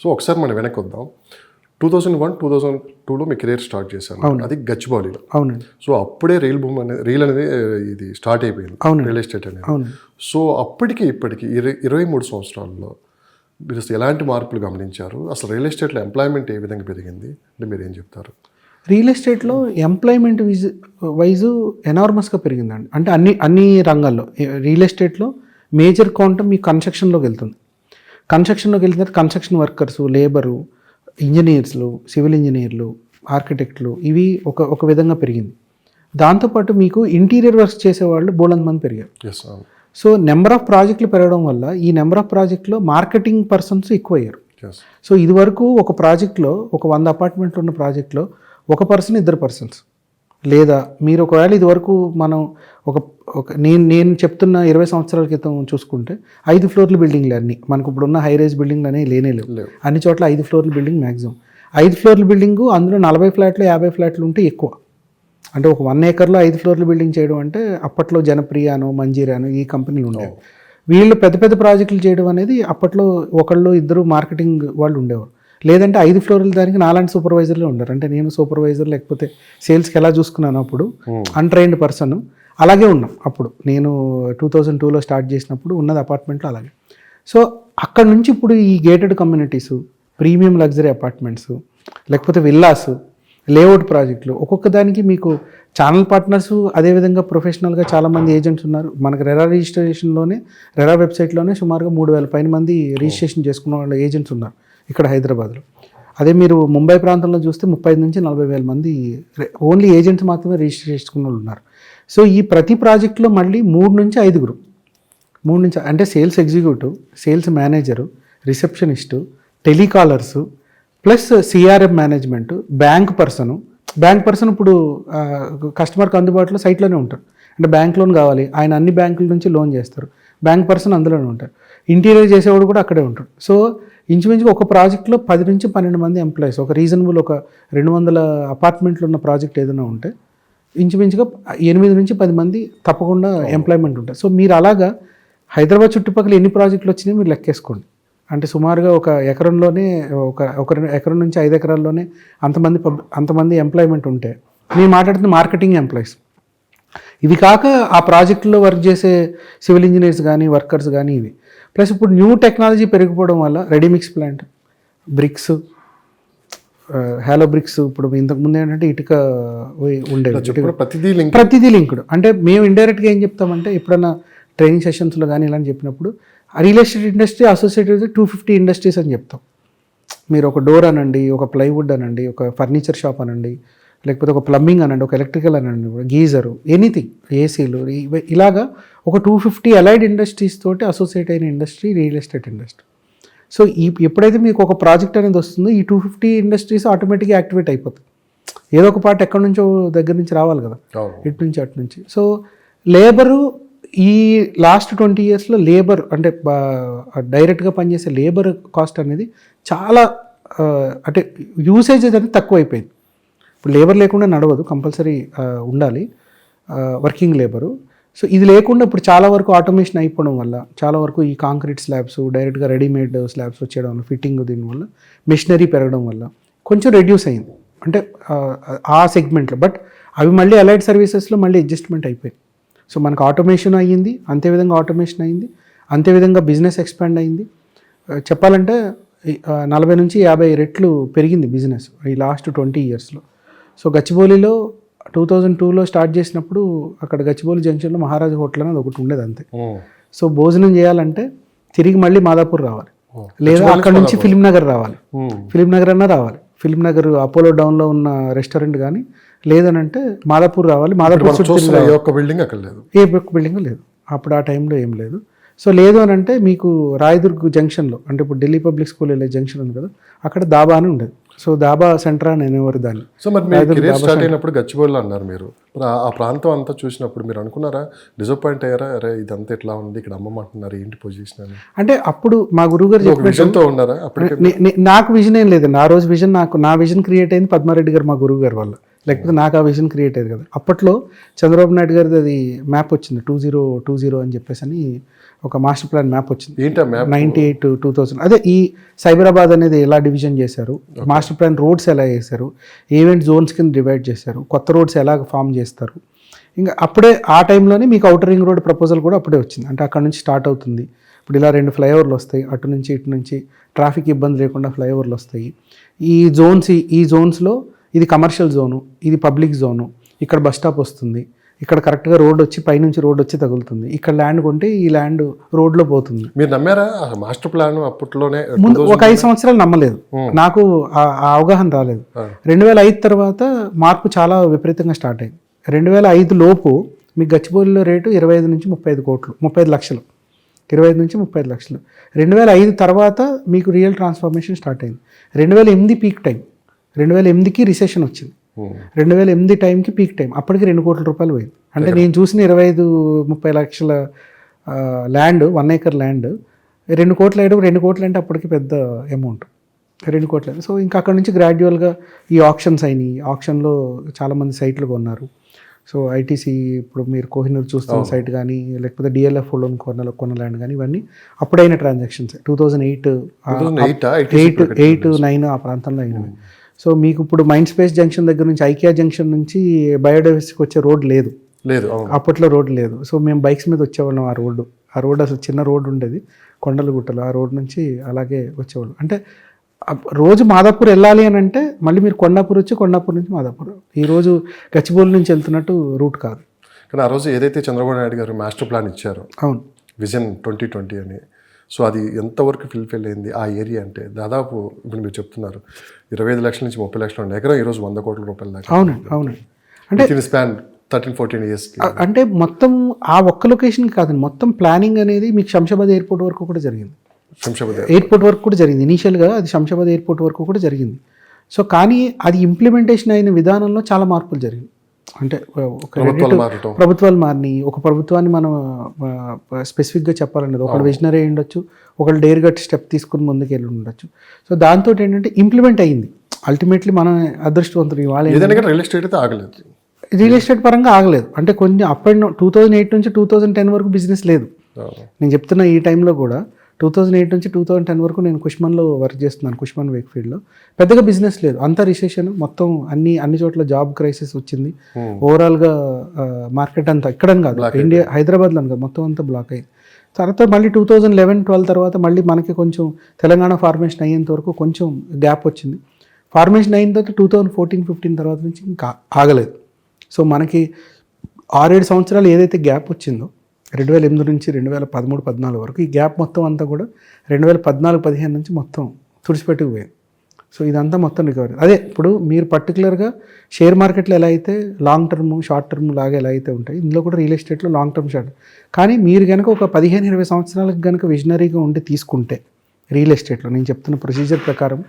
So ఒకసారి మనం వెనక్కి వద్దాం. 2001, 2002లో మీ కెరీర్ స్టార్ట్ చేశాను. అది గచ్చిబౌలిలో. అవునండి. సో అప్పుడే రీల్ అనేది ఇది స్టార్ట్ అయిపోయింది, రియల్ ఎస్టేట్ అనేది. సో అప్పటికి ఇప్పటికి 23 సంవత్సరాల్లో మీరు అసలు ఎలాంటి మార్పులు గమనించారు? అసలు రియల్ ఎస్టేట్లో ఎంప్లాయ్మెంట్ ఏ విధంగా పెరిగింది అంటే మీరు ఏం చెప్తారు? రియల్ ఎస్టేట్లో ఎంప్లాయ్మెంట్ వైజు ఎనార్మస్గా పెరిగిందండి. అంటే అన్ని రంగాల్లో రియల్ ఎస్టేట్లో మేజర్ క్వాంటమ్ మీ కన్స్ట్రక్షన్లోకి వెళ్తుంది. కన్స్ట్రక్షన్లోకి వెళ్తే కన్స్ట్రక్షన్ వర్కర్సు, లేబరు, ఇంజనీర్స్లు, సివిల్ ఇంజనీర్లు, ఆర్కిటెక్ట్లు ఇవి ఒక విధంగా పెరిగింది. దాంతోపాటు మీకు ఇంటీరియర్ వర్క్స్ చేసేవాళ్ళు బోలంత మంది పెరిగారు. సో నెంబర్ ఆఫ్ ప్రాజెక్టులు పెరగడం వల్ల ఈ నెంబర్ ఆఫ్ ప్రాజెక్టులో మార్కెటింగ్ పర్సన్స్ ఎక్కువ అయ్యారు. సో ఇది వరకు ఒక ప్రాజెక్ట్లో ఒక 100 అపార్ట్మెంట్లు ఉన్న ప్రాజెక్ట్లో ఒక పర్సన్, 2 పర్సన్స్, లేదా మీరు ఒకవేళ ఇది వరకు మనం నేను చెప్తున్న 20 సంవత్సరాల క్రితం చూసుకుంటే 5 ఫ్లోర్ల బిల్డింగ్లు అన్నీ మనకు ఇప్పుడున్న హై రైజ్ బిల్డింగ్లు అనేవి లేవు. అన్ని చోట్ల 5 ఫ్లోర్ల బిల్డింగ్ మ్యాక్సిమం. 5 ఫ్లోర్ల బిల్డింగు అందులో 40 ఫ్లాట్లు 50 ఫ్లాట్లు ఉంటే ఎక్కువ. అంటే ఒక 1 ఏకర్లో 5 ఫ్లోర్ల బిల్డింగ్ చేయడం అంటే అప్పట్లో జనప్రియానో మంజీరానో ఈ కంపెనీలు ఉండేవి. వీళ్ళు పెద్ద పెద్ద ప్రాజెక్టులు చేయడం అనేది అప్పట్లో 1-2 మార్కెటింగ్ వాళ్ళు ఉండేవారు. లేదంటే 5 ఫ్లోర్ల దానికి నాలాంటి సూపర్వైజర్లు ఉండరు. అంటే నేను సూపర్వైజర్ లేకపోతే సేల్స్కి ఎలా చూసుకున్నాను అప్పుడు అన్ట్రైన్డ్ పర్సన్ అలాగే ఉన్నాం. అప్పుడు నేను 2002లో స్టార్ట్ చేసినప్పుడు ఉన్నది అపార్ట్మెంట్లో అలాగే. సో అక్కడ నుంచి ఇప్పుడు ఈ gated communities, premium luxury apartments, లేకపోతే విల్లాసు, లేఅవుట్ ప్రాజెక్టులు, ఒక్కొక్క దానికి మీకు ఛానల్ పార్ట్నర్స్, అదేవిధంగా ప్రొఫెషనల్గా చాలామంది ఏజెంట్స్ ఉన్నారు. మనకు రెరా రిజిస్ట్రేషన్లోనే, రెరా వెబ్సైట్లోనే సుమారుగా 3000 పైన మంది రిజిస్ట్రేషన్ చేసుకున్న వాళ్ళ ఏజెంట్స్ ఉన్నారు ఇక్కడ హైదరాబాద్లో. అదే మీరు ముంబై ప్రాంతంలో చూస్తే 35 నుంచి 40,000 మంది ఓన్లీ ఏజెంట్స్ మాత్రమే రిజిస్టర్ చేసుకున్న వాళ్ళు ఉన్నారు. సో ఈ ప్రతి ప్రాజెక్టులో మళ్ళీ 3 నుంచి 5 అంటే sales executive, sales manager, receptionist, telecallers, plus CRM management, bank person ఇప్పుడు కస్టమర్కి అందుబాటులో సైట్లోనే ఉంటారు. అంటే బ్యాంక్ లోన్ కావాలి, ఆయన అన్ని బ్యాంకుల నుంచి లోన్ చేస్తారు, బ్యాంక్ పర్సన్ అందులోనే ఉంటారు. ఇంటీరియర్ చేసేవాడు కూడా అక్కడే ఉంటాడు. సో ఇంచుమించుగా ఒక ప్రాజెక్ట్లో 10 నుంచి 12 మంది ఎంప్లాయీస్, ఒక రీజనబుల్ ఒక 200 అపార్ట్మెంట్లు ఉన్న ప్రాజెక్ట్ ఏదైనా ఉంటే ఇంచుమించుగా 8 నుంచి 10 మంది తప్పకుండా ఎంప్లాయ్మెంట్ ఉంటారు. సో మీరు అలాగా హైదరాబాద్ చుట్టుపక్కల ఎన్ని ప్రాజెక్టులు వచ్చినాయో మీరు లెక్కేసుకోండి. అంటే సుమారుగా ఒక ఎకరంలోనే ఒక ఎకరం నుంచి 5 ఎకరాల్లోనే అంతమంది ఎంప్లాయ్మెంట్ ఉంటే నేను మాట్లాడుతున్న మార్కెటింగ్ ఎంప్లాయీస్. ఇవి కాక ఆ ప్రాజెక్టులో వర్క్ చేసే సివిల్ ఇంజనీర్స్ కానీ, వర్కర్స్ కానీ ఇవి. ప్లస్ ఇప్పుడు న్యూ టెక్నాలజీ పెరిగిపోవడం వల్ల ready mix plant, bricks, hollow bricks, ఇప్పుడు ఇంతకుముందు ఏంటంటే ఇటుక ఉండేది, ప్రతిదీ లింక్డ్. అంటే మేము ఇండైరెక్ట్గా ఏం చెప్తామంటే ఎప్పుడన్నా ట్రైనింగ్ సెషన్స్లో కానీ ఇలా చెప్పినప్పుడు real estate industry associated 250 industries అని చెప్తాం. మీరు ఒక డోర్ అనండి, ఒక ప్లైవుడ్ అనండి, ఒక ఫర్నిచర్ షాప్ అనండి, లేకపోతే ఒక ప్లంబింగ్ అనండి, ఒక ఎలక్ట్రికల్ అనండి, గీజరు, ఎనీథింగ్, ఏసీలు, ఇలాగా ఒక 250 అలైడ్ ఇండస్ట్రీస్ తోటి అసోసియేట్ అయిన industry real estate industry. So ఎప్పుడైతే మీకు ఒక ప్రాజెక్ట్ అనేది వస్తుందో ఈ 250 ఇండస్ట్రీస్ ఆటోమేటిక్గా యాక్టివేట్ అయిపోతుంది. ఏదో ఒక పార్ట్ ఎక్కడి నుంచో దగ్గర నుంచి రావాలి కదా, ఇటు నుంచి అటు నుంచి. సో లేబరు ఈ లాస్ట్ 20 ఇయర్స్లో లేబర్ అంటే డైరెక్ట్గా పనిచేసే లేబర్ కాస్ట్ అనేది చాలా అంటే యూసేజ్ అనేది తక్కువైపోయింది. ఇప్పుడు లేబర్ లేకుండా నడవదు, కంపల్సరీ ఉండాలి వర్కింగ్ లేబరు. సో ఇది లేకుండా ఇప్పుడు చాలా వరకు ఆటోమేషన్ అయిపోవడం వల్ల, చాలా వరకు ఈ కాంక్రీట్ స్లాబ్స్ డైరెక్ట్గా రెడీమేడ్ స్లాబ్స్ వచ్చేయడం వల్ల, ఫిట్టింగ్ దీనివల్ల, మెషినరీ పెరగడం వల్ల కొంచెం రెడ్యూస్ అయింది అంటే ఆ సెగ్మెంట్లో. బట్ అవి మళ్ళీ అలైడ్ సర్వీసెస్లో మళ్ళీ అడ్జస్ట్మెంట్ అయిపోయాయి. సో మనకు ఆటోమేషన్ అయ్యింది, అంతేవిధంగా బిజినెస్ ఎక్స్పాండ్ అయింది. చెప్పాలంటే 40 నుంచి 50 రెట్లు పెరిగింది బిజినెస్ ఈ లాస్ట్ 20 ఇయర్స్లో. సో గచ్చిబౌలిలో 2002లో స్టార్ట్ చేసినప్పుడు అక్కడ గచ్చిబౌలి జంక్షన్లో మహారాజా హోటల్ అనేది ఒకటి ఉండేది అంతే. సో భోజనం చేయాలంటే తిరిగి మళ్ళీ మాదాపూర్ రావాలి, లేదా అక్కడ నుంచి ఫిలిం నగర్ రావాలి, ఫిలిం నగర్ అన్నా రావాలి. ఫిలిం నగర్ అపోలో డౌన్లో ఉన్న రెస్టారెంట్ కానీ, లేదనంటే మాదాపూర్ రావాలి. మాదాపూర్ ఏ ఒక్క బిల్డింగ్ లేదు అప్పుడు ఆ టైంలో ఏం లేదు. సో లేదు అని అంటే మీకు రాయదుర్గ్ జంక్షన్లో, అంటే ఇప్పుడు ఢిల్లీ పబ్లిక్ స్కూల్ వెళ్ళే జంక్షన్ ఉంది కదా, అక్కడ దాబా అని ఉండేది. సో దాబా సెంటర్ అని అనేవారు దాన్ని. సో మరి మీరు స్టార్ట్ అయినప్పుడు గచ్చిబౌలిలో అన్నారు మీరు, ఆ ప్రాంతం అంతా చూసినప్పుడు మీరు అనుకున్నారా, డిసప్పాయింట్ అయ్యారా, అరే ఇదంతా ఎట్లా ఉంది, ఇక్కడ అమ్మమంటున్నారు ఏంటి పొజిషన్ అని? అంటే అప్పుడు మా గురువుగారు విజన్తో ఉన్నారా? నాకు విజన్ ఏం లేదు. ఆ రోజు విజన్ నా విజన్ క్రియేట్ అయింది పద్మారెడ్డి గారు, మా గురువు గారు వల్ల. లేకపోతే నాకు ఆ విజన్ క్రియేట్ అయ్యేది కదా. అప్పట్లో చంద్రబాబు నాయుడు గారిది అది మ్యాప్ వచ్చింది 2020 అని చెప్పేసి అని ఒక మాస్టర్ ప్లాన్ మ్యాప్ వచ్చింది ఏంటా మ్యాప్? 98 2000. అదే ఈ సైబరాబాద్ అనేది ఎలా డివిజన్ చేశారు, మాస్టర్ ప్లాన్ రోడ్స్ ఎలా చేశారు, ఈవెంట్ జోన్స్ కింద డివైడ్ చేశారు, కొత్త రోడ్స్ ఎలా ఫామ్ చేస్తారు. ఇంకా అప్పుడే ఆ టైంలోనే మీకు అవుటర్ రింగ్ రోడ్ ప్రపోజల్ కూడా అప్పుడే వచ్చింది. అంటే అక్కడ నుంచి స్టార్ట్ అవుతుంది. ఇప్పుడు ఇలా 2 ఫ్లైఓవర్లు వస్తాయి, అటు నుంచి ఇటు నుంచి ట్రాఫిక్ ఇబ్బంది లేకుండా ఫ్లైఓవర్లు వస్తాయి. ఈ జోన్స్లో ఇది కమర్షియల్ జోను, ఇది పబ్లిక్ జోను, ఇక్కడ బస్ స్టాప్ వస్తుంది, ఇక్కడ కరెక్ట్గా రోడ్ వచ్చి పైనుంచి రోడ్ వచ్చి తగులుతుంది, ఇక్కడ ల్యాండ్ కొంటే ఈ ల్యాండ్ రోడ్లో పోతుంది. మీరు నమ్మారా మాస్టర్ ప్లాన్ అప్పట్లోనే? ముందు ఒక 5 సంవత్సరాలు నమ్మలేదు, నాకు ఆ అవగాహన రాలేదు. 2005 తర్వాత మార్పు చాలా విపరీతంగా స్టార్ట్ అయింది. 2005 లోపు మీకు గచ్చిబౌలిలో రేటు 25 నుంచి 35 కోట్లు, 35 లక్షలు, 25 నుంచి 35 లక్షలు. 2005 తర్వాత మీకు రియల్ ట్రాన్స్ఫర్మేషన్ స్టార్ట్ అయింది. 2008 పీక్ టైం, 2008కి రిసెషన్ వచ్చింది. 2008 టైంకి పీక్ టైం, అప్పటికి 2 కోట్ల రూపాయలు పోయింది. అంటే నేను చూసిన 25-30 లక్షల ల్యాండ్, 1 acre ల్యాండ్ 2 కోట్లు వేయడం, 2 కోట్లు అంటే అప్పటికి పెద్ద అమౌంట్, 2 కోట్లు. సో ఇంకా అక్కడ నుంచి గ్రాడ్యువల్గా ఈ ఆప్షన్స్ అయినాయి. ఆప్షన్లో చాలామంది సైట్లు కొన్నారు. సో ఐటీసీ, ఇప్పుడు మీరు కోహినూర్ చూస్తున్న సైట్ కానీ, లేకపోతే డిఎల్ఎఫ్లో కొన్న ల్యాండ్ కానీ, ఇవన్నీ అప్పుడైన ట్రాన్సాక్షన్స్ 2008, 9 ఆ ప్రాంతంలో అయినవి. సో మీకు ఇప్పుడు మైండ్ స్పేస్ జంక్షన్ దగ్గర నుంచి ఐకియా జంక్షన్ నుంచి బయోడైవర్సిటీకి వచ్చే రోడ్ లేదు, అప్పట్లో రోడ్ లేదు. సో మేము బైక్స్ మీద వచ్చేవాళ్ళం. ఆ రోడ్ అసలు చిన్న రోడ్ ఉండేది, కొండలు గుట్టలు. ఆ రోడ్ నుంచి అలాగే వచ్చేవాళ్ళం. అంటే రోజు మాదాపూర్ వెళ్ళాలి అని అంటే మళ్ళీ మీరు కొండాపూర్ వచ్చి కొండాపూర్ నుంచి మాదాపూర్, ఈరోజు గచ్చిబౌలి నుంచి వెళ్తున్నట్టు రూట్ కాదు. కానీ ఆ రోజు ఏదైతే చంద్రబాబు నాయుడు గారు మాస్టర్ ప్లాన్ ఇచ్చారో, అవును, విజన్ 2020 అని, సో అది ఎంతవరకు ఫిల్ఫిల్ అయింది ఆ ఏరియా అంటే? దాదాపు ఇప్పుడు మీరు చెప్తున్నారు 25 లక్షల నుంచి 30 లక్షల ఎకరం ఈరోజు 100 కోట్ల రూపాయల దాకా. అవును. అంటే స్పాన్ 13-14 years. అంటే మొత్తం ఆ ఒక్క లొకేషన్కి కాదండి, మొత్తం ప్లానింగ్ అనేది మీకు శంషాబాద్ ఎయిర్పోర్ట్ వరకు కూడా జరిగింది. ఎయిర్పోర్ట్ వరకు కూడా జరిగింది. ఇనీషియల్గా అది శంషాబాద్ ఎయిర్పోర్ట్ వరకు కూడా జరిగింది. సో కానీ అది ఇంప్లిమెంటేషన్ అయిన విధానంలో చాలా మార్పులు జరిగింది. అంటే ప్రభుత్వాలు మారినాయి. ఒక ప్రభుత్వాన్ని మనం స్పెసిఫిక్గా చెప్పాలనేది, ఒకళ్ళు విజనరీ అయి ఉండొచ్చు, ఒకళ్ళు డేర్ గట్టి స్టెప్ తీసుకుని ముందుకు వెళ్ళి ఉండొచ్చు. సో దాంతో ఏంటంటే ఇంప్లిమెంట్ అయ్యింది. అల్టిమేట్లీ మనం అదృష్టవంతులు. రియల్ ఎస్టేట్ పరంగా ఆగలేదు. అంటే కొంచెం అప్పటి 2008 నుంచి 2010 వరకు బిజినెస్ లేదు. నేను చెప్తున్న ఈ టైంలో కూడా 2008 నుంచి 2010 వరకు నేను కుష్మన్లో వర్క్ చేస్తున్నాను, కుష్మన్ వేక్ఫీల్డ్లో. పెద్దగా బిజినెస్ లేదు, అంతా రిసెషన్, మొత్తం అన్ని చోట్ల జాబ్ క్రైసిస్ వచ్చింది. ఓవరాల్గా మార్కెట్ అంతా ఇక్కడని కాదు, ఇండియా హైదరాబాద్లో కాదు, మొత్తం అంతా బ్లాక్ అయ్యింది. తర్వాత మళ్ళీ 2011-12 తర్వాత మళ్ళీ మనకి కొంచెం తెలంగాణ ఫార్మేషన్ అయ్యేంత వరకు కొంచెం గ్యాప్ వచ్చింది. ఫార్మేషన్ అయిన తర్వాత 2014-15 తర్వాత నుంచి ఇంకా ఆగలేదు. సో మనకి 6-7 సంవత్సరాలు ఏదైతే గ్యాప్ వచ్చిందో 2008 నుంచి 2013-14 వరకు, ఈ గ్యాప్ మొత్తం అంతా కూడా 2014-15 నుంచి మొత్తం తుడిచిపెట్టుకుపోయింది. సో ఇదంతా మొత్తం రికవరీ. అదే ఇప్పుడు మీరు పర్టికులర్గా షేర్ మార్కెట్లో ఎలా అయితే లాంగ్ టర్మ్, షార్ట్ టర్మ్ లాగా ఎలా అయితే ఉంటాయి, ఇందులో కూడా రియల్ ఎస్టేట్లో లాంగ్ టర్మ్, షార్ట్. కానీ మీరు కనుక ఒక 15-20 సంవత్సరాలకు కనుక విజనరీగా ఉండి తీసుకుంటే, రియల్ ఎస్టేట్లో నేను చెప్తున్న ప్రొసీజర్ ప్రకారం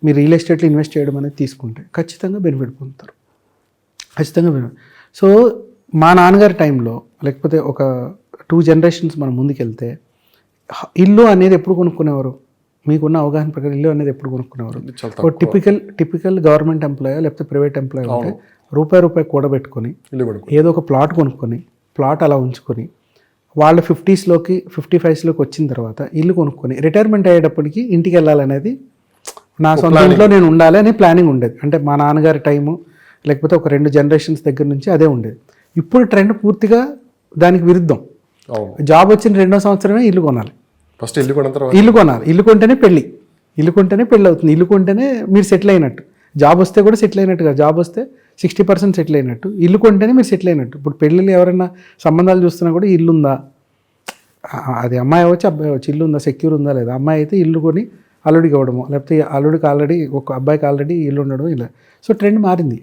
మీరు రియల్ ఎస్టేట్లో ఇన్వెస్ట్ చేయడం అనేది తీసుకుంటే ఖచ్చితంగా బెనిఫిట్ పొందుతారు, ఖచ్చితంగా బెనిఫిట్. సో మా నాన్నగారి టైంలో, లేకపోతే ఒక 2 generations మనం ముందుకెళ్తే, ఇల్లు అనేది ఎప్పుడు కొనుక్కునేవారు? మీకున్న అవగాహన ప్రకారం ఇల్లు అనేది ఎప్పుడు కొనుక్కునేవారు? ఒక టిపికల్ గవర్నమెంట్ ఎంప్లాయ్ లేకపోతే ప్రైవేట్ ఎంప్లాయ్ ఉంటే రూపాయి కూడబెట్టుకొని ఏదో ఒక ప్లాట్ కొనుక్కొని, ప్లాట్ అలా ఉంచుకొని, వాళ్ళ 50sలోకి 55sలోకి వచ్చిన తర్వాత ఇల్లు కొనుక్కొని రిటైర్మెంట్ అయ్యేటప్పటికి ఇంటికి వెళ్ళాలనేది, నా సొంత ఇంట్లో నేను ఉండాలి అనే ప్లానింగ్ ఉండేది. అంటే మా నాన్నగారి టైము, లేకపోతే ఒక 2 generations దగ్గర నుంచి అదే ఉండేది. ఇప్పుడు ట్రెండ్ పూర్తిగా దానికి విరుద్ధం. జాబ్ వచ్చిన 2వ సంవత్సరమే ఇల్లు కొనాలి, ఫస్ట్ ఇల్లు కొనాలి, ఇల్లు కొంటేనే పెళ్ళి, ఇల్లు కొంటేనే పెళ్ళి అవుతుంది, ఇల్లు కొంటేనే మీరు సెటిల్ అయినట్టు. జాబ్ వస్తే కూడా సెటిల్ అయినట్టుగా, జాబ్ వస్తే 60% సెటిల్ అయినట్టు, ఇల్లు కొంటేనే మీరు సెటిల్ అయినట్టు. ఇప్పుడు పెళ్ళిళ్ళు ఎవరైనా సంబంధాలు చూస్తున్నా కూడా ఇల్లు ఉందా, అది అమ్మాయి అవ్వచ్చు అబ్బాయి అవ్వచ్చు, ఇల్లు ఉందా, సెక్యూర్ ఉందా లేదా. అమ్మాయి అయితే ఇల్లు కొని అల్లుడికి ఇవ్వడము, లేకపోతే అల్లుడికి ఆల్రెడీ, ఒక అబ్బాయికి ఆల్రెడీ ఇల్లు ఉండడం, ఇలా. సో ట్రెండ్ మారింది.